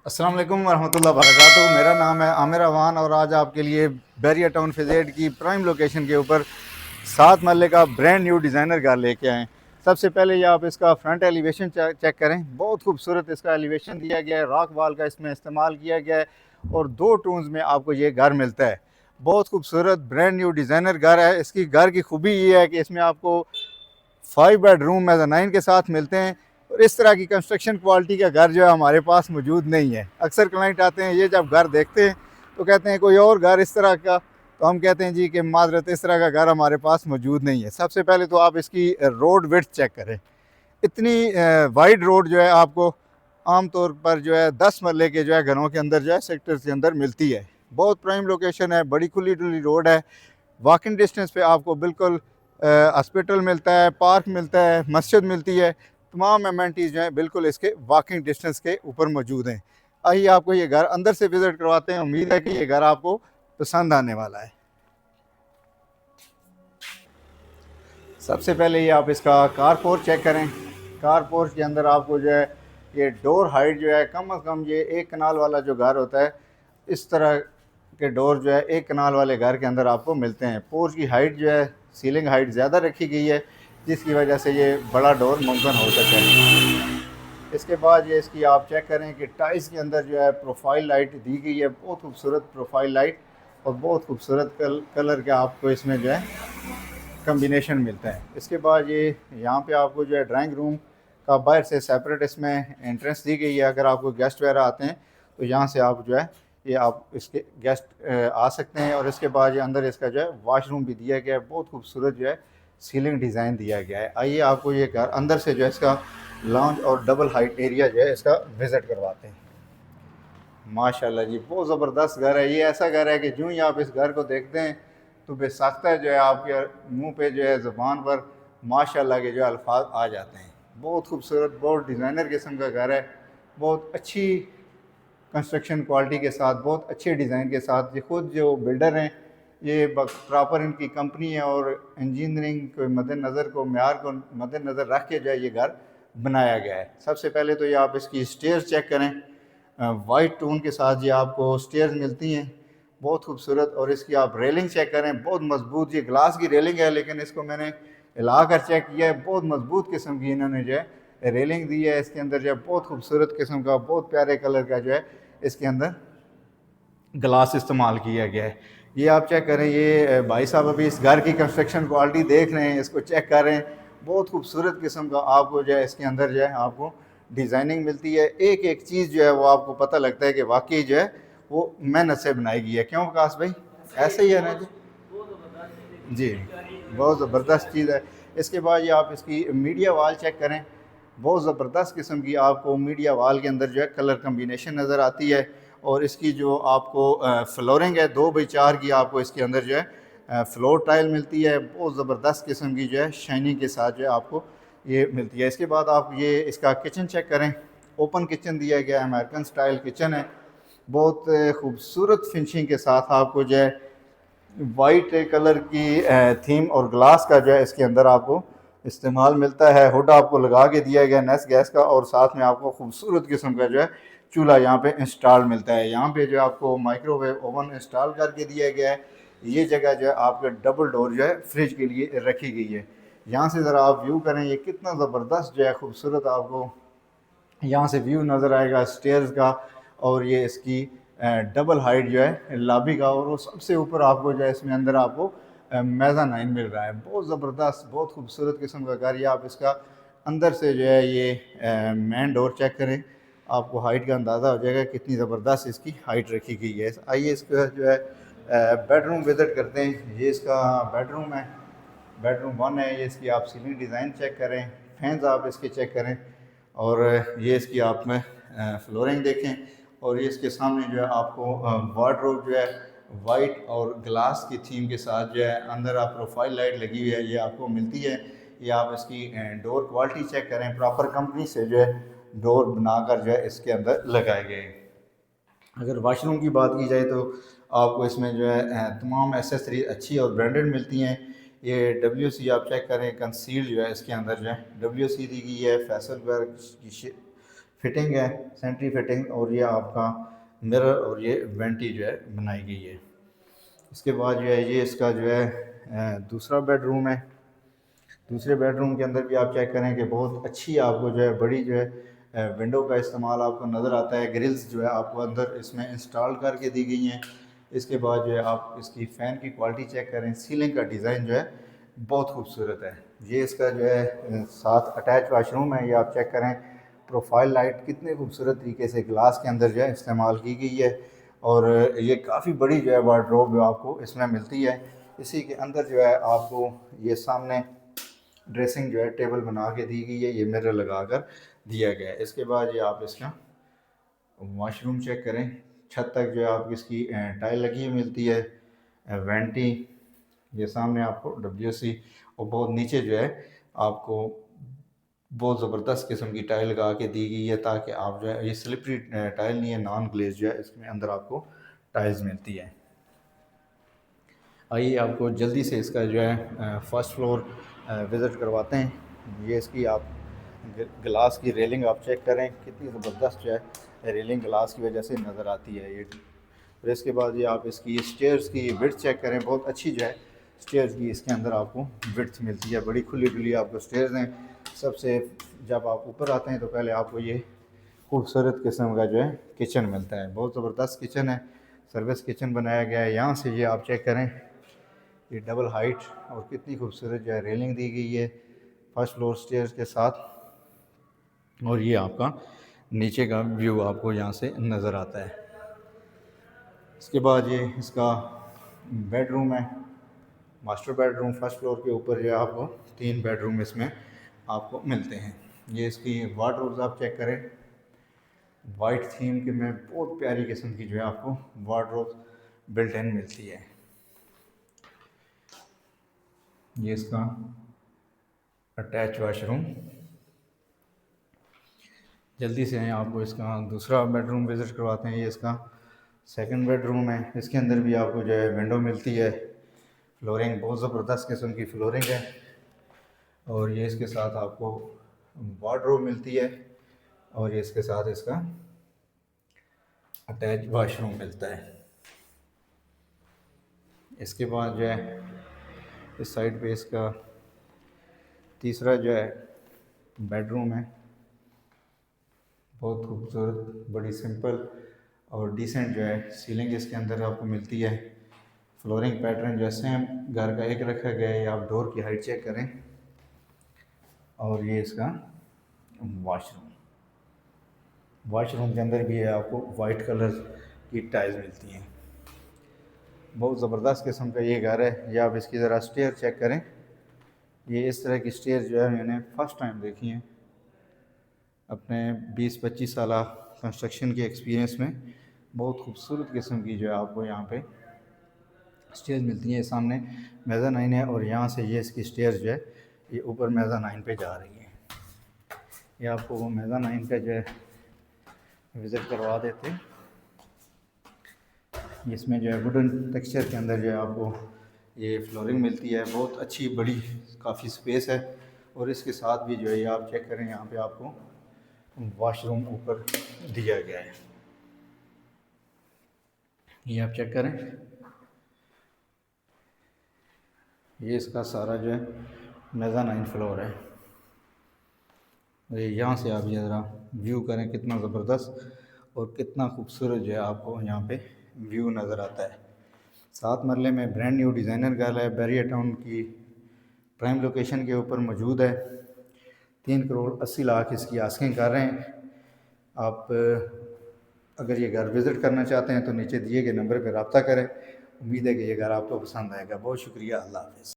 अस्सलाम वालेकुम वरहमतुल्लाहि वबरकातुहू। मेरा नाम है आमिर अवान और आज आपके लिए बैरिया टाउन फिजेड की प्राइम लोकेशन के ऊपर 7 मरले का ब्रांड न्यू डिज़ाइनर घर लेके आए। सबसे पहले ये आप इसका फ्रंट एलिवेशन चेक करें। बहुत खूबसूरत इसका एलिवेशन दिया गया है, रॉक वॉल का इसमें इस्तेमाल किया गया है और 2 टून्स में आपको ये घर मिलता है। बहुत खूबसूरत ब्रांड न्यू डिज़ाइनर घर है। इसकी घर की खूबी ये है कि इसमें आपको 5 बेडरूम मेज़ानाइन के साथ मिलते हैं और इस तरह की कंस्ट्रक्शन क्वालिटी का घर जो है हमारे पास मौजूद नहीं है। अक्सर क्लाइंट आते हैं, ये जब घर देखते हैं तो कहते हैं कोई और घर इस तरह का, तो हम कहते हैं जी कि माजरत इस तरह का घर हमारे पास मौजूद नहीं है। सबसे पहले तो आप इसकी रोड विड्थ चेक करें। इतनी वाइड रोड जो है आपको आम तौर पर जो है 10 मरले के जो है घरों के अंदर जो है सेक्टर के अंदर मिलती है। बहुत प्राइम लोकेशन है, बड़ी खुली डुली रोड है। वॉकिंग डिस्टेंस पे आपको बिल्कुल हॉस्पिटल मिलता है, पार्क मिलता है, मस्जिद मिलती है। तमाम एमेनिटीज़ जो हैं बिल्कुल इसके वॉकिंग डिस्टेंस के ऊपर मौजूद हैं। आइए आपको ये घर अंदर से विज़िट करवाते हैं। उम्मीद है कि ये घर आपको पसंद आने वाला है। सबसे पहले ये आप इसका कार पोर्च चेक करें। कार पोर्च के अंदर आपको जो है ये डोर हाइट जो है कम अज़ कम, ये 1 कनाल वाला जो घर होता है इस तरह के डोर जो है 1 कनाल वाले घर के अंदर आपको मिलते हैं। पोर्च की हाइट जो है सीलिंग हाइट ज़्यादा रखी गई है, जिसकी वजह से ये बड़ा डोर मुमकिन हो सके। इसके बाद ये इसकी आप चेक करें कि टाइल्स के अंदर जो है प्रोफाइल लाइट दी गई है, बहुत खूबसूरत प्रोफाइल लाइट और बहुत खूबसूरत कलर के आपको इसमें जो है कम्बिनेशन मिलता है। इसके बाद ये यहाँ पे आपको जो है ड्राइंग रूम का बाहर से सेपरेट इसमें एंट्रेंस दी गई है। अगर आपको गेस्ट वगैरह आते हैं तो यहाँ से आप जो है ये आप इसके गेस्ट आ सकते हैं। और इसके बाद ये अंदर इसका जो है वाशरूम भी दिया गया है, बहुत खूबसूरत जो है सीलिंग डिज़ाइन दिया गया है। आइए आपको ये घर अंदर से जो है इसका लॉन्च और डबल हाइट एरिया जो है इसका विज़िट करवाते हैं। माशाल्लाह जी, बहुत ज़बरदस्त घर है। ये ऐसा घर है कि जो ही आप इस घर को देखते हैं तो बेसाख्ता जो है आपके मुंह पे जो है ज़ुबान पर माशाल्लाह के जो अल्फाज आ जाते हैं। बहुत खूबसूरत, बहुत डिज़ाइनर किस्म का घर है, बहुत अच्छी कंस्ट्रक्शन क्वालिटी के साथ, बहुत अच्छे डिज़ाइन के साथ। ये खुद जो बिल्डर हैं ये प्रॉपर इनकी कंपनी है और इंजीनियरिंग के मद्देनज़र को म्यार को मद्देनज़र रख के जो है ये घर बनाया गया है। सबसे पहले तो ये आप इसकी स्टेयर्स चेक करें। वाइट टोन के साथ ये आपको स्टेयर्स मिलती हैं, बहुत खूबसूरत। और इसकी आप रेलिंग चेक करें, बहुत मजबूत। ये ग्लास की रेलिंग है लेकिन इसको मैंने हिला कर चेक किया है, बहुत मजबूत किस्म की इन्होंने जो है रेलिंग दी है। इसके अंदर जो है बहुत खूबसूरत किस्म का, बहुत प्यारे कलर का जो है इसके अंदर ग्लास इस्तेमाल किया गया है। ये आप चेक करें, ये भाई साहब अभी इस घर की कंस्ट्रक्शन क्वालिटी देख रहे हैं, इसको चेक कर रहे हैं। बहुत खूबसूरत किस्म का आपको जो है इसके अंदर जो है आपको डिज़ाइनिंग मिलती है। एक एक चीज़ जो है वो आपको पता लगता है कि वाकई जो है वो मेहनत से बनाई गई है। क्यों विकास भाई, ऐसे ही है ना जी? जी, बहुत ज़बरदस्त चीज़ है। इसके बाद ये आप इसकी मीडिया वाल चेक करें। बहुत ज़बरदस्त किस्म की आपको मीडिया वाल के अंदर जो है कलर कम्बिनेशन नज़र आती है। और इसकी जो आपको फ्लोरिंग है 2x4 की, आपको इसके अंदर जो है फ्लोर टाइल मिलती है। बहुत ज़बरदस्त किस्म की जो है शाइनिंग के साथ जो है आपको ये मिलती है। इसके बाद आप ये इसका किचन चेक करें। ओपन किचन दिया गया है, अमेरिकन स्टाइल किचन है। बहुत खूबसूरत फिनिशिंग के साथ आपको जो है वाइट कलर की थीम और ग्लास का जो है इसके अंदर आपको इस्तेमाल मिलता है। हुड आपको लगा के दिया गया नेस गैस का और साथ में आपको खूबसूरत किस्म का जो है चूल्हा यहाँ पे इंस्टॉल मिलता है। यहाँ पे जो आपको माइक्रोवेव ओवन इंस्टॉल करके दिया गया है। ये जगह जो है आपके डबल डोर जो है फ्रिज के लिए रखी गई है। यहाँ से ज़रा आप व्यू करें, ये कितना ज़बरदस्त जो है खूबसूरत आपको यहाँ से व्यू नज़र आएगा स्टेयर्स का। और ये इसकी डबल हाइट जो है लॉबी का, और वो सबसे ऊपर आपको जो है इसमें अंदर आपको मेज़ानाइन मिल रहा है। बहुत ज़बरदस्त, बहुत खूबसूरत किस्म का घर। ये आप इसका अंदर से जो है ये मेन डोर चेक करें, आपको हाइट का अंदाज़ा हो जाएगा कितनी ज़बरदस्त इसकी हाइट रखी गई है। आइए इसका जो है बेडरूम विज़िट करते हैं। ये इसका बेडरूम है, बेडरूम 1 है। ये इसकी आप सीलिंग डिज़ाइन चेक करें, फैंस आप इसके चेक करें और ये इसकी आप में फ्लोरिंग देखें। और ये इसके सामने जो है आपको वार्डरोब जो है वाइट और ग्लास की थीम के साथ जो है अंदर आप प्रोफाइल लाइट लगी हुई है, ये आपको मिलती है। ये आप इसकी डोर क्वालिटी चेक करें, प्रॉपर कंपनी से जो है डोर बनाकर जो है इसके अंदर लगाए गए। अगर वाशरूम की बात की जाए तो आपको इसमें जो है तमाम एसेसरीज अच्छी और ब्रांडेड मिलती हैं। ये WC आप चेक करें, कंसील जो है इसके अंदर जो है WC दी गई है। फिटिंग है, सेंट्री फिटिंग, और ये आपका मिरर और ये वेंटी जो है बनाई गई है। इसके बाद जो है ये इसका जो है दूसरा बेडरूम है। दूसरे बेडरूम के अंदर भी आप चेक करें कि बहुत अच्छी आपको जो है बड़ी जो है विंडो का इस्तेमाल आपको नज़र आता है। ग्रिल्स जो है आपको अंदर इसमें इंस्टॉल करके दी गई हैं। इसके बाद जो है आप इसकी फ़ैन की क्वालिटी चेक करें, सीलिंग का डिज़ाइन जो है बहुत खूबसूरत है। ये इसका जो है साथ अटैच वाशरूम है, ये आप चेक करें। प्रोफाइल लाइट कितने खूबसूरत तरीके से ग्लास के अंदर जो है इस्तेमाल की गई है, और ये काफ़ी बड़ी जो है वार्डरोब आपको इसमें मिलती है। इसी के अंदर जो है आपको ये सामने ड्रेसिंग जो है टेबल बना के दी गई है, ये मिरर लगा कर दिया गया है। इसके बाद ये आप इसका वॉशरूम चेक करें। छत तक जो है आपकी इसकी टाइल लगी हुई मिलती है, वेंटी, ये सामने आपको WC, और बहुत नीचे जो है आपको बहुत ज़बरदस्त किस्म की टाइल लगा के दी गई है, ताकि आप जो है ये स्लिपरी टाइल नहीं है, नॉन ग्लेज जो है इसमें अंदर आपको टाइल्स मिलती है। आइए आपको जल्दी से इसका जो है फर्स्ट फ्लोर विज़िट करवाते हैं। ये इसकी आप ग्लास की रेलिंग आप चेक करें, कितनी ज़बरदस्त जो है रेलिंग ग्लास की वजह से नज़र आती है ये। फिर इसके बाद ये आप इसकी स्टेयर्स की विड्थ चेक करें, बहुत अच्छी जो है स्टेयर्स की इसके अंदर आपको विड्थ मिलती है, बड़ी खुली खुली आपको स्टेयर्स हैं। सबसे जब आप ऊपर आते हैं तो पहले आपको ये खूबसूरत किस्म का जो है किचन मिलता है, बहुत ज़बरदस्त किचन है, सर्विस किचन बनाया गया है। यहाँ से ये आप चेक करें, ये डबल हाइट और कितनी खूबसूरत जो है रेलिंग दी गई है फर्स्ट फ्लोर स्टेयर्स के साथ। और ये आपका नीचे का व्यू आपको यहाँ से नज़र आता है। इसके बाद ये इसका बेडरूम है, मास्टर बेडरूम। फर्स्ट फ्लोर के ऊपर जो है आपको 3 बेडरूम इसमें आपको मिलते हैं। ये इसकी वार्डरोब्स आप चेक करें, वाइट थीम के में बहुत प्यारी किस्म की जो है आपको वार्डरोब बिल्ट इन मिलती है। ये इसका अटैच वाशरूम। जल्दी से आपको इसका दूसरा बेडरूम विज़िट करवाते हैं। ये इसका सेकंड बेडरूम है, इसके अंदर भी आपको जो है विंडो मिलती है। फ्लोरिंग बहुत ज़बरदस्त किस्म की फ्लोरिंग है, और ये इसके साथ आपको वार्डरोब मिलती है, और ये इसके साथ इसका अटैच वाशरूम मिलता है। इसके बाद जो है इस साइड पे इसका तीसरा जो है बेडरूम है, बहुत खूबसूरत, बड़ी सिंपल और डिसेंट जो है सीलिंग इसके अंदर आपको मिलती है। फ्लोरिंग पैटर्न जो है सेम घर का एक रखा गया है। आप डोर की हाइट चेक करें, और ये इसका वॉशरूम। वॉशरूम के अंदर भी है आपको वाइट कलर की टाइल्स मिलती हैं। बहुत ज़बरदस्त किस्म का ये घर है। ये आप इसकी ज़रा स्टेयर चेक करें, ये इस तरह की स्टेयर जो है मैंने फ़र्स्ट टाइम देखी है अपने 20-25 साल कंस्ट्रक्शन के एक्सपीरियंस में। बहुत खूबसूरत किस्म की जो है आपको यहाँ पे स्टेयर्स मिलती हैं। सामने मेज़ानाइन है, और यहाँ से ये इसकी स्टेयर्स जो है ये ऊपर मेज़ानाइन पे जा रही है। ये आपको वो मेज़ानाइन का जो है विज़िट करवा देते हैं। इसमें जो है वुडन टेक्सचर के अंदर जो है आपको ये फ्लोरिंग मिलती है, बहुत अच्छी बड़ी काफ़ी स्पेस है। और इसके साथ भी जो है ये आप चेक करें, यहाँ पे आपको वॉशरूम ऊपर दिया गया है, ये आप चेक करें। ये इसका सारा जो है मेज़ानाइन फ्लोर है। ये यहाँ से आप ये ज़रा व्यू करें, कितना ज़बरदस्त और कितना खूबसूरत जो है आपको यहाँ पे व्यू नज़र आता है। 7 मरले में ब्रांड न्यू डिज़ाइनर घर है, बैरियर टाउन की प्राइम लोकेशन के ऊपर मौजूद है। 3 करोड़ 80 लाख इसकी आस्किंग कर रहे हैं। आप अगर ये घर विज़िट करना चाहते हैं तो नीचे दिए गए नंबर पर रब्ता करें। उम्मीद है कि ये घर आपको पसंद आएगा। बहुत शुक्रिया, अल्लाह हाफ़िज़।